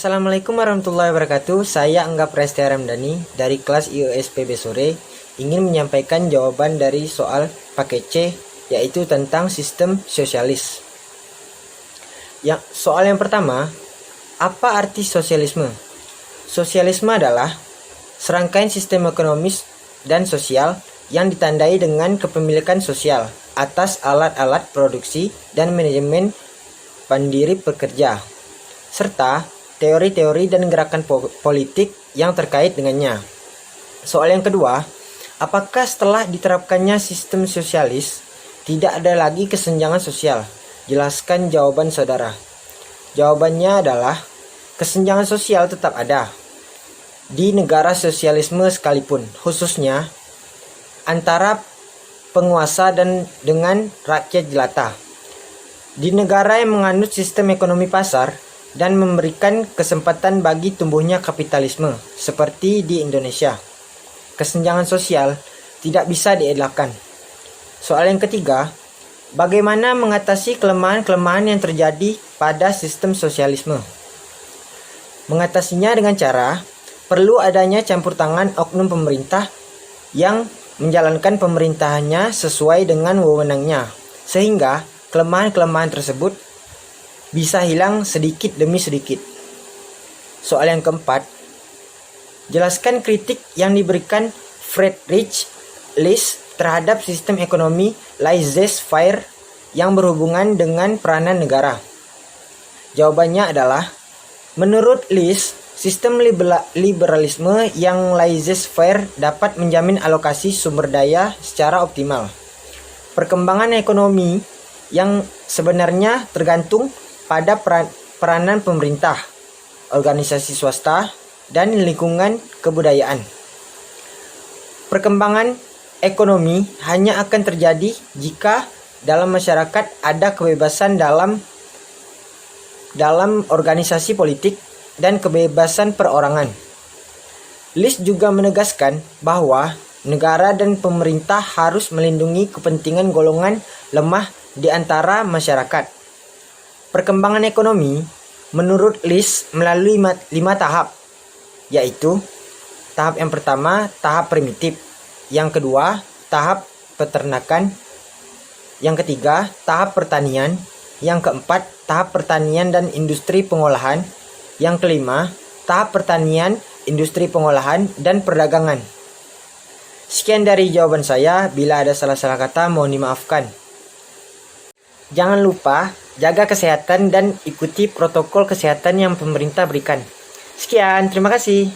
Assalamualaikum warahmatullahi wabarakatuh. Saya Angga Presti Ramdhani dari kelas IOSPB sore ingin menyampaikan jawaban dari soal paket C, yaitu tentang sistem sosialis. Soal yang pertama, apa arti sosialisme? Sosialisme adalah serangkaian sistem ekonomis dan sosial yang ditandai dengan kepemilikan sosial atas alat-alat produksi dan manajemen pendiri pekerja, serta teori-teori dan gerakan politik yang terkait dengannya. Soal yang kedua, apakah setelah diterapkannya sistem sosialis tidak ada lagi kesenjangan sosial? Jelaskan jawaban saudara. Jawabannya adalah kesenjangan sosial tetap ada di negara sosialisme sekalipun, khususnya antara penguasa dan dengan rakyat jelata. Di negara yang menganut sistem ekonomi pasar dan memberikan kesempatan bagi tumbuhnya kapitalisme seperti di Indonesia, kesenjangan sosial tidak bisa dielakkan. Soal yang ketiga, bagaimana mengatasi kelemahan-kelemahan yang terjadi pada sistem sosialisme? Mengatasinya dengan cara perlu adanya campur tangan oknum pemerintah yang menjalankan pemerintahannya sesuai dengan wewenangnya, sehingga kelemahan-kelemahan tersebut bisa hilang sedikit demi sedikit. Soal yang keempat, jelaskan kritik yang diberikan Friedrich List terhadap sistem ekonomi laissez-faire yang berhubungan dengan peranan negara. Jawabannya adalah, menurut List, sistem liberalisme yang laissez-faire dapat menjamin alokasi sumber daya secara optimal. Perkembangan ekonomi yang sebenarnya tergantung pada peranan pemerintah, organisasi swasta, dan lingkungan kebudayaan. Perkembangan ekonomi hanya akan terjadi jika dalam masyarakat ada kebebasan dalam organisasi politik dan kebebasan perorangan. List juga menegaskan bahwa negara dan pemerintah harus melindungi kepentingan golongan lemah di antara masyarakat. Perkembangan ekonomi menurut List melalui 5 tahap, yaitu tahap yang pertama, tahap primitif, yang kedua, tahap peternakan, yang ketiga, tahap pertanian, yang keempat, tahap pertanian dan industri pengolahan, yang kelima, tahap pertanian, industri pengolahan, dan perdagangan. Sekian dari jawaban saya. Bila ada salah-salah kata, mohon dimaafkan. Jangan lupa jaga kesehatan dan ikuti protokol kesehatan yang pemerintah berikan. Sekian, terima kasih.